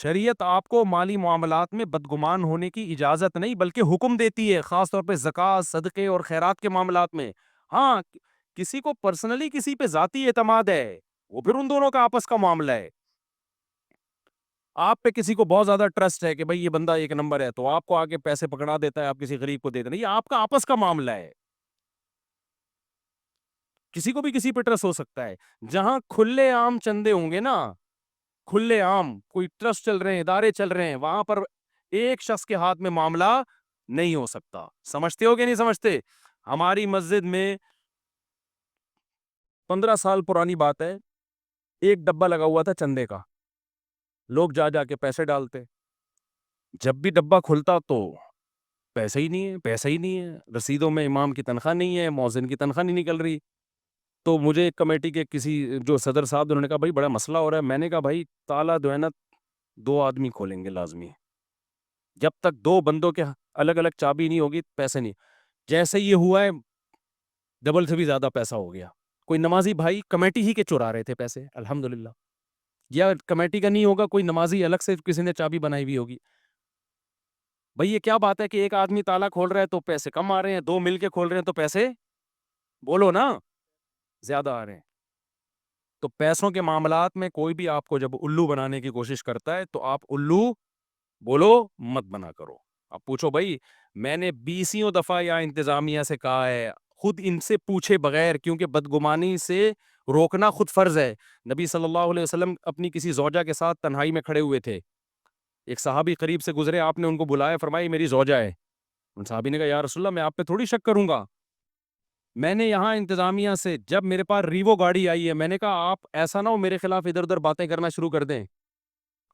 شریعت آپ کو مالی معاملات میں بدگمان ہونے کی اجازت نہیں بلکہ حکم دیتی ہے، خاص طور پہ زکوٰۃ، صدقے اور خیرات کے معاملات میں۔ ہاں، کسی کو پرسنلی کسی پہ ذاتی اعتماد ہے، وہ پھر ان دونوں کا آپس کا معاملہ ہے۔ آپ پہ کسی کو بہت زیادہ ٹرسٹ ہے کہ بھائی یہ بندہ ایک نمبر ہے، تو آپ کو آگے پیسے پکڑا دیتا ہے، آپ کسی غریب کو دے دیتے ہیں، یہ آپ کا آپس کا معاملہ ہے۔ کسی کو بھی کسی پہ ٹرسٹ ہو سکتا ہے۔ جہاں کھلے عام چندے ہوں گے نا، کھلے عام کوئی ٹرسٹ چل رہے ہیں، ادارے چل رہے ہیں، وہاں پر ایک شخص کے ہاتھ میں معاملہ نہیں ہو سکتا۔ سمجھتے ہو کہ نہیں سمجھتے؟ ہماری مسجد میں 15 سال پرانی بات ہے، ایک ڈبہ لگا ہوا تھا چندے کا، لوگ جا جا کے پیسے ڈالتے، جب بھی ڈبہ کھلتا تو پیسے ہی نہیں ہے، پیسے ہی نہیں ہے، رسیدوں میں امام کی تنخواہ نہیں ہے، مؤذن کی تنخواہ نہیں نکل رہی۔ تو مجھے ایک کمیٹی کے کسی جو صدر صاحب، انہوں نے کہا بھائی بڑا مسئلہ ہو رہا ہے۔ میں نے کہا بھائی تالا جو ہے نا 2 آدمی کھولیں گے لازمی، جب تک 2 بندوں کے الگ الگ چابی نہیں ہوگی پیسے نہیں۔ جیسے یہ ہوا ہے، ڈبل سے بھی زیادہ پیسہ ہو گیا۔ کوئی نمازی بھائی کمیٹی ہی کے چورا رہے تھے پیسے، الحمدللہ، یا کمیٹی کا نہیں ہوگا، کوئی نمازی الگ سے کسی نے چابی بنائی ہوئی ہوگی۔ بھائی یہ کیا بات ہے کہ ایک آدمی تالا کھول رہا ہے تو پیسے کم آ رہے ہیں، 2 مل کے کھول رہے ہیں تو پیسے بولو نا زیادہ آ رہے ہیں۔ تو پیسوں کے معاملات میں کوئی بھی آپ کو جب الو بنانے کی کوشش کرتا ہے تو آپ الو بولو مت بنا کرو۔ آپ پوچھو بھائی، میں نے 20 دفعہ یا انتظامیہ سے کہا ہے خود ان سے پوچھے بغیر، کیونکہ بدگمانی سے روکنا خود فرض ہے۔ نبی صلی اللہ علیہ وسلم اپنی کسی زوجہ کے ساتھ تنہائی میں کھڑے ہوئے تھے، ایک صحابی قریب سے گزرے، آپ نے ان کو بلایا، فرمایا میری زوجہ ہے۔ ان صحابی نے کہا یا رسول اللہ میں آپ پہ تھوڑی شک کروں گا، میں نے یہاں انتظامیہ سے جب میرے پاس ریوو گاڑی آئی ہے، میں نے کہا آپ ایسا نہ ہو میرے خلاف ادھر ادھر باتیں کرنا شروع کر دیں،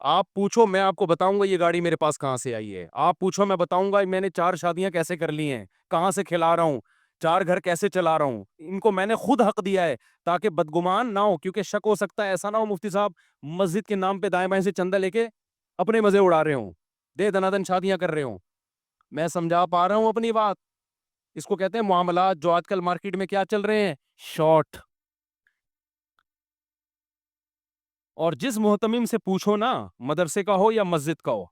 آپ پوچھو میں آپ کو بتاؤں گا یہ گاڑی میرے پاس کہاں سے آئی ہے، آپ پوچھو میں بتاؤں گا میں نے 4 شادیاں کیسے کر لی ہیں، کہاں سے کھلا رہا ہوں، 4 گھر کیسے چلا رہا ہوں، ان کو میں نے خود حق دیا ہے تاکہ بدگمان نہ ہو، کیونکہ شک ہو سکتا ہے ایسا نہ ہو مفتی صاحب مسجد کے نام پہ دائیں بائیں سے چندہ لے کے اپنے مزے اڑا رہے ہوں، دے دنادن شادیاں کر رہے ہوں۔ میں سمجھا پا رہا ہوں اپنی بات؟ اس کو کہتے ہیں معاملات جو آج کل مارکیٹ میں کیا چل رہے ہیں، شارٹ۔ اور جس محتمم سے پوچھو نا، مدرسے کا ہو یا مسجد کا ہو،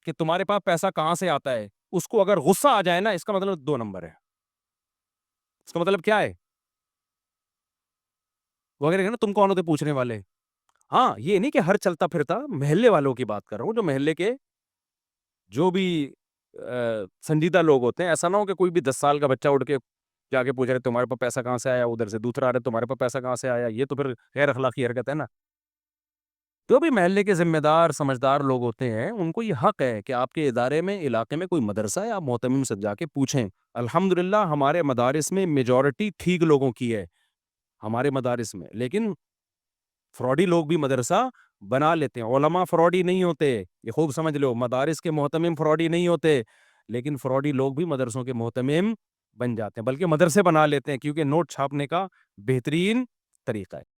کہ تمہارے پاس پیسہ کہاں سے آتا ہے، اس کو اگر غصہ آ جائے نا، اس کا مطلب 2 نمبر ہے۔ اس کا مطلب کیا ہے؟ وہ اگر نا تم کون ہوتے پوچھنے والے؟ ہاں، یہ نہیں کہ ہر چلتا پھرتا، محلے والوں کی بات کر رہا ہوں، جو محلے کے جو بھی سنجیدہ لوگ ہوتے ہیں، ایسا نہ ہو کہ کوئی بھی 10 سال کا بچہ اٹھ کے جا کے پوچھ رہے تمہارے پاس پیسہ کہاں سے آیا، ادھر سے دوسرا آ رہا ہے تمہارے پاس پیسہ کہاں سے آیا، یہ تو پھر غیر اخلاقی حرکت ہے نا۔ جو بھی محلے کے ذمہ دار سمجھدار لوگ ہوتے ہیں، ان کو یہ حق ہے کہ آپ کے ادارے میں، علاقے میں کوئی مدرسہ ہے، آپ محتمم سے جا کے پوچھیں۔ الحمدللہ ہمارے مدارس میں میجورٹی ٹھیک لوگوں کی ہے ہمارے مدارس میں، لیکن فراڈی لوگ بھی مدرسہ بنا لیتے ہیں۔ علماء فراڈی نہیں ہوتے، یہ خوب سمجھ لو، مدارس کے محتمم فراڈی نہیں ہوتے، لیکن فراڈی لوگ بھی مدرسوں کے محتمم بن جاتے ہیں، بلکہ مدرسے بنا لیتے ہیں، کیونکہ نوٹ چھاپنے کا بہترین طریقہ ہے۔